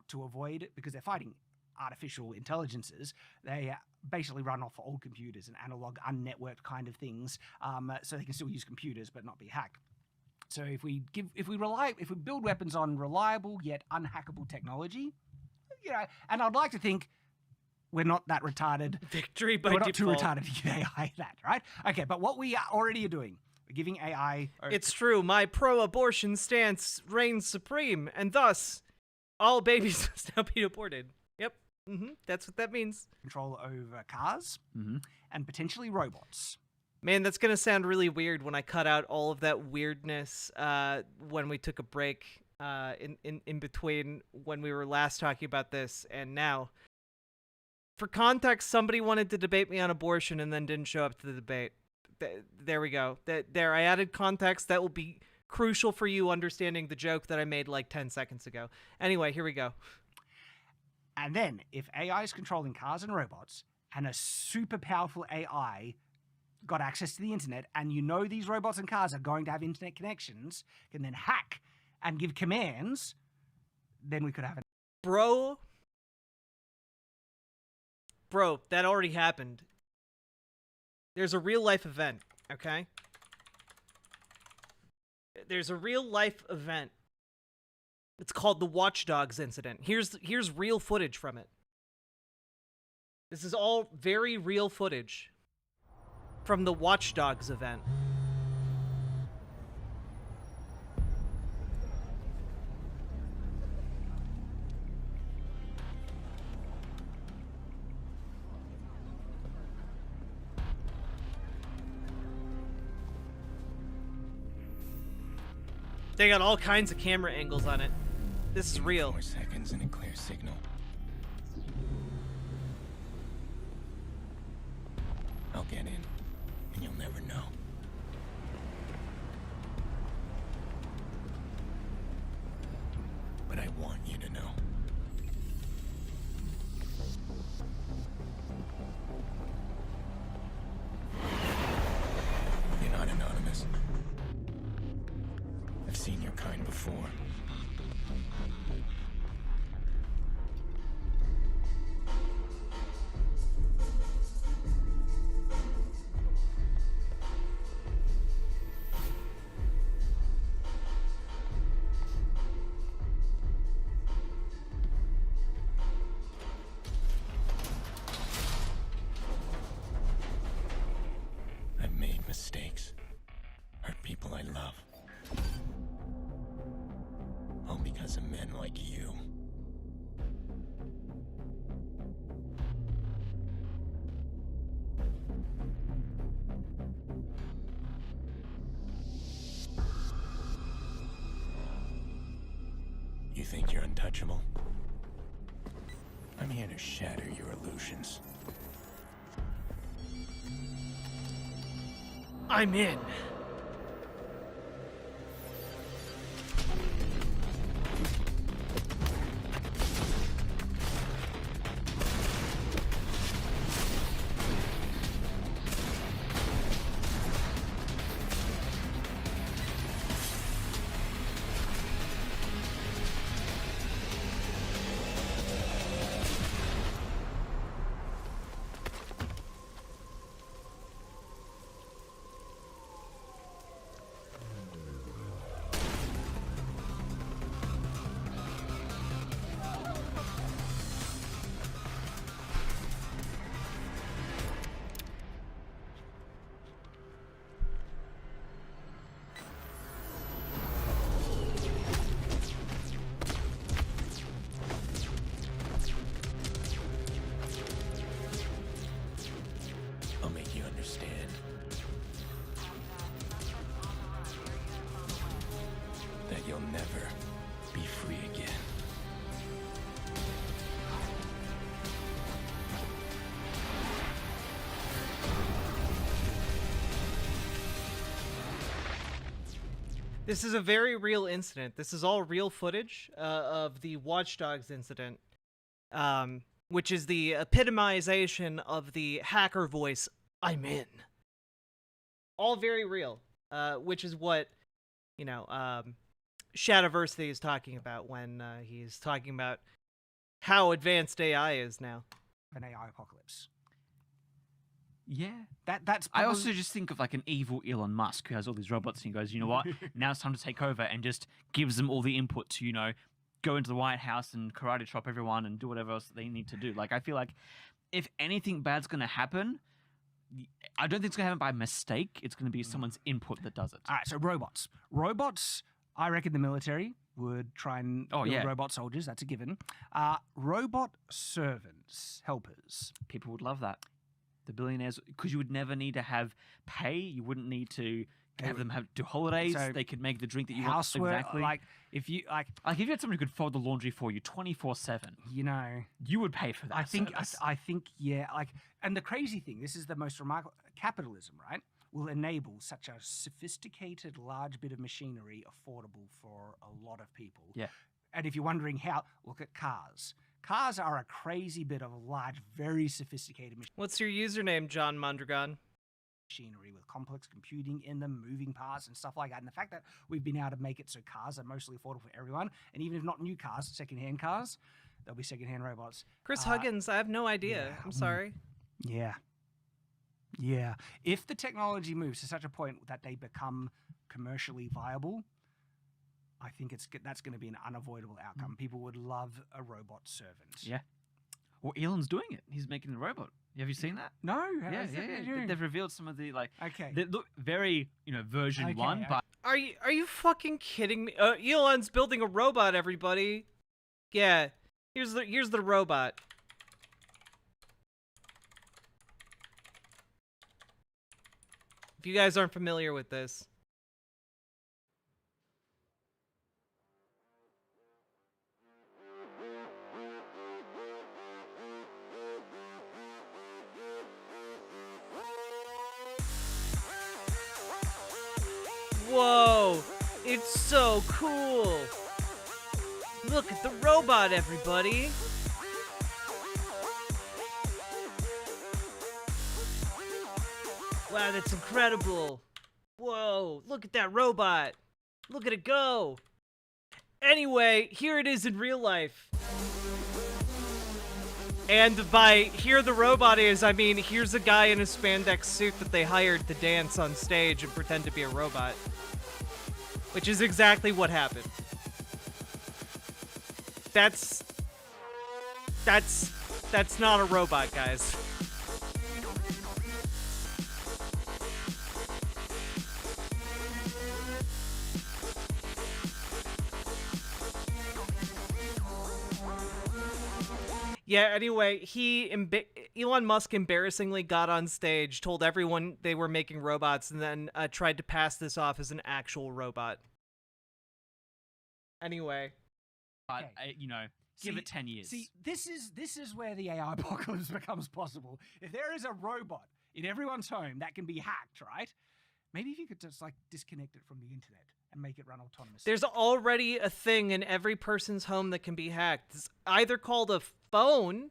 to avoid, because they're fighting artificial intelligences, they basically run off old computers and analog, unnetworked kind of things, so they can still use computers but not be hacked. So if we build weapons on reliable yet unhackable technology, and I'd like to think we're not that retarded. Victory by we're not default. too retarded to give AI that, right? Okay, but what we already are doing, we're giving AI. It's true. My pro-abortion stance reigns supreme, and thus, all babies must now be aborted. Yep. That's what that means. Control over cars and potentially robots. Man, that's gonna sound really weird when I cut out all of that weirdness when we took a break in between when we were last talking about this and now. For context, somebody wanted to debate me on abortion and then didn't show up to the debate. There we go. There, I added context that will be crucial for you understanding the joke that I made like 10 seconds ago. Anyway, here we go. And then, if AI is controlling cars and robots, and a super powerful AI got access to the internet, and these robots and cars are going to have internet connections, can then hack and give commands, then we could have Bro, that already happened. There's a real-life event, okay? There's a real-life event. It's called the Watch Dogs incident. Here's real footage from it. This is all very real footage from the Watch Dogs event. They got all kinds of camera angles on it. This is real. 4 seconds and a clear signal. I'll get in, and you'll never know. But I want you to know. You're not anonymous. I've seen your kind before. I've made mistakes, hurt people I love. All because of men like you. You think you're untouchable? I'm here to shatter your illusions. I'm in. I'll make you understand. That you'll never be free again. This is a very real incident. This is all real footage of the Watch Dogs incident, which is the epitomization of the hacker voice, I'm in. All very real, which is what, Shadiversity is talking about when he's talking about how advanced AI is now. An AI apocalypse. Yeah. That's I probably... also just think of like an evil Elon Musk who has all these robots and he goes, you know what? Now it's time to take over, and just gives them all the input to, go into the White House and karate chop everyone and do whatever else they need to do. Like, I feel like if anything bad's going to happen, I don't think it's going to happen by mistake. It's going to be someone's input that does it. All right, so robots. Robots, I reckon the military would try and build robot soldiers. That's a given. Robot servants, helpers. People would love that. The billionaires, because you would never need to have pay. You wouldn't need to have them do holidays. So they could make the drink that you housework, want. Exactly. like if you if you had someone who could fold the laundry for you 24/7, you would pay for that. I think service. I think yeah. And the crazy thing, this is the most remarkable. Capitalism, right, will enable such a sophisticated, large bit of machinery affordable for a lot of people. Yeah. And if you're wondering how, look at cars. Cars are a crazy bit of large, very sophisticated What's your username, John Mondragon? machinery with complex computing in them, moving parts and stuff like that. And the fact that we've been able to make it so cars are mostly affordable for everyone, and even if not new cars, secondhand cars, there'll be secondhand robots. Chris Huggins, I have no idea. yeah. I'm sorry. Yeah. Yeah. If the technology moves to such a point that they become commercially viable, I think that's going to be an unavoidable outcome. People would love a robot servant. Yeah. Well, Elon's doing it. He's making the robot. Have you seen that? No. Yeah. They've revealed some of the Okay. They look very version Okay, 1, okay. but Are you fucking kidding me? Elon's building a robot, everybody. Yeah, here's the robot. If you guys aren't familiar with this. Whoa, it's so cool. Look at the robot, everybody. Wow, that's incredible. Whoa, look at that robot. Look at it go. Anyway, here it is in real life. And by here the robot is, I mean, here's a guy in a spandex suit that they hired to dance on stage and pretend to be a robot. Which is exactly what happened. That's not a robot, guys. Yeah, anyway, Elon Musk embarrassingly got on stage, told everyone they were making robots, and then tried to pass this off as an actual robot. Anyway. But, give it 10 years. See, this is where the AI apocalypse becomes possible. If there is a robot in everyone's home that can be hacked, right? Maybe if you could just disconnect it from the internet and make it run autonomously. There's already a thing in every person's home that can be hacked. It's either called a phone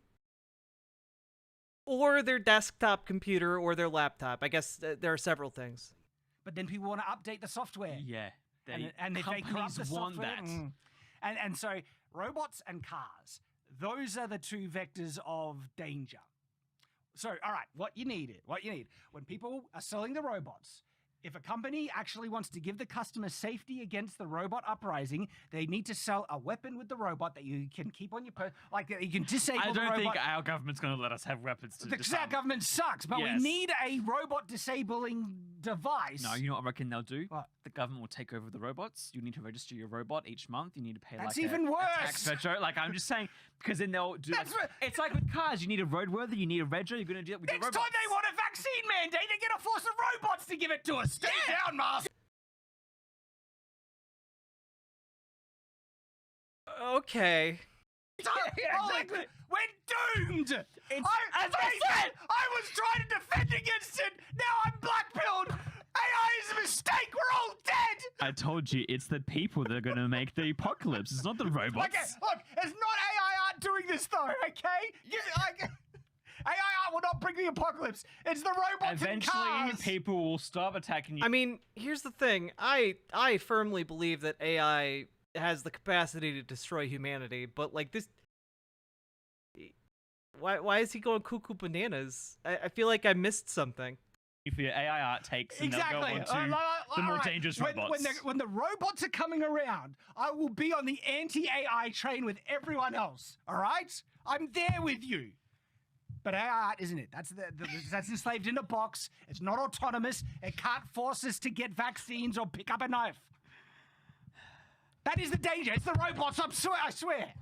or their desktop computer or their laptop. I guess there are several things. But then people want to update the software. Yeah. And if they corrupt the want software, that. And so robots and cars, those are the two vectors of danger. So, all right, what you need, when people are selling the robots, if a company actually wants to give the customer safety against the robot uprising, they need to sell a weapon with the robot that you can keep on your that you can disable the robot. I don't think our government's going to let us have weapons to Because our government sucks, but we need a robot disabling device. No, you know what I reckon they'll do? What? The government will take over the robots. You need to register your robot each month. You need to pay That's like even a worse. tax retro. Like I'm just saying, because then they'll do. It's like with cars. You need a roadworthy. You need a rego. You're going to do it with your Next robots. time they want a vaccine mandate, they're going to force the robots to give it to us. Stay down, Mars. Okay. Exactly. We're doomed. I was trying to defend against it. Now I'm blackpilled. AI is a mistake. We're all dead. I told you, it's the people that are going to make the apocalypse. It's not the robots. Okay, look, it's not AI art doing this though. Okay. AI art will not bring the apocalypse. It's the robots Eventually, and cars. people will stop attacking you. I mean, here's the thing. I firmly believe that AI has the capacity to destroy humanity, but like this, why is he going cuckoo bananas? I feel like I missed something. For your AI art takes, and they'll go on to the more dangerous robots. When the robots are coming around, I will be on the anti-AI train with everyone else. All right, I'm there with you. But AI art isn't it? That's enslaved in a box. It's not autonomous. It can't force us to get vaccines or pick up a knife. That is the danger. It's the robots. I swear.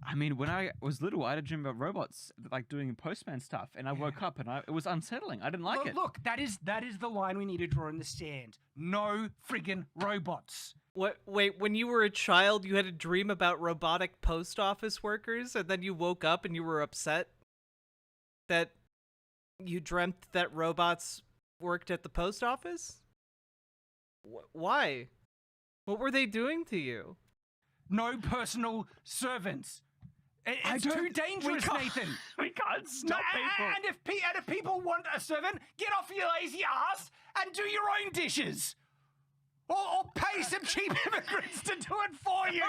I mean, when I was little, I had a dream about robots, like doing postman stuff, and I woke up and it was unsettling. I didn't like it. Look, that is the line we need to draw in the sand. No friggin' robots. Wait, when you were a child, you had a dream about robotic post office workers, and then you woke up and you were upset that you dreamt that robots worked at the post office? Why? What were they doing to you? No personal servants. It's too dangerous, Nathan. We can't stop people. And if people want a servant, get off your lazy ass and do your own dishes. Or pay some cheap immigrants to do it for you.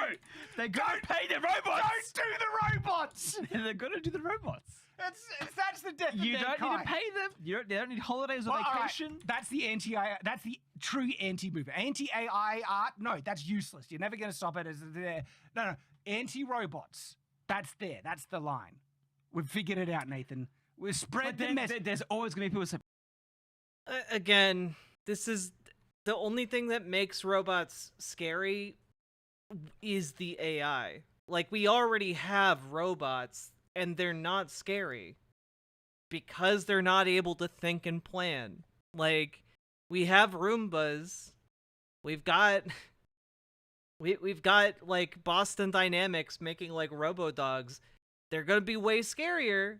They're going to pay the robots. Don't do the robots. They're going to do the robots. That's the death of You don't mankind. need to pay them. They don't need holidays or Well, all right, vacation. That's the anti-AI. That's the true anti-movement. Anti-AI art. No, that's useless. You're never going to stop it. No. Anti-robots. That's there. That's the line. We've figured it out, Nathan. We've spread But the message. there's always going to be people who say, Again, this is the only thing that makes robots scary is the AI. Like, we already have robots, and they're not scary because they're not able to think and plan. Like, we have Roombas. We've got like Boston Dynamics making like robo-dogs. They're gonna be way scarier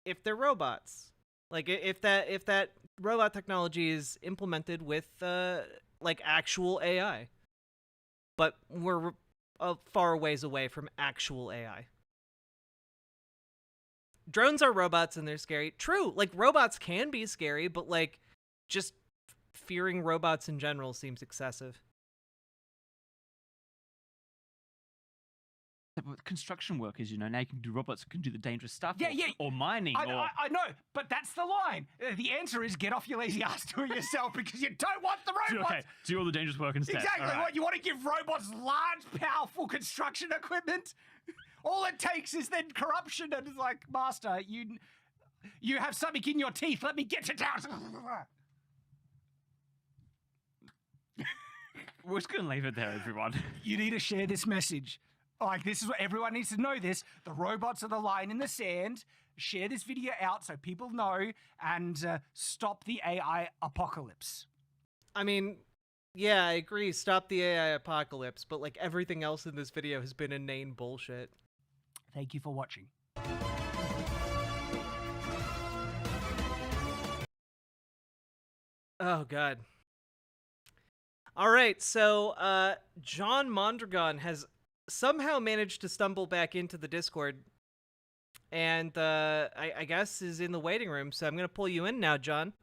if they're robots. Like, if that robot technology is implemented with like actual AI. But we're a far ways away from actual AI. Drones are robots and they're scary. True, like robots can be scary, but like just fearing robots in general seems excessive. But construction workers, now you can do robots who can do the dangerous stuff. Yeah, or, yeah. Or mining. I know, but that's the line. The answer is get off your lazy ass, do it yourself, because you don't want the robots. Okay, do all the dangerous work instead. Exactly. All right. What, you want to give robots large, powerful construction equipment? All it takes is then corruption, and it's like, Master, you have something in your teeth. Let me get it out. We're just going to leave it there, everyone. You need to share this message. Like, this is what everyone needs to know this. The robots are the line in the sand. Share this video out so people know, and stop the AI apocalypse. I mean, yeah, I agree. Stop the AI apocalypse, but like everything else in this video has been inane bullshit. Thank you for watching. Oh, God. All right, so John Mondragon has somehow managed to stumble back into the Discord, and I guess is in the waiting room, so I'm going to pull you in now, John.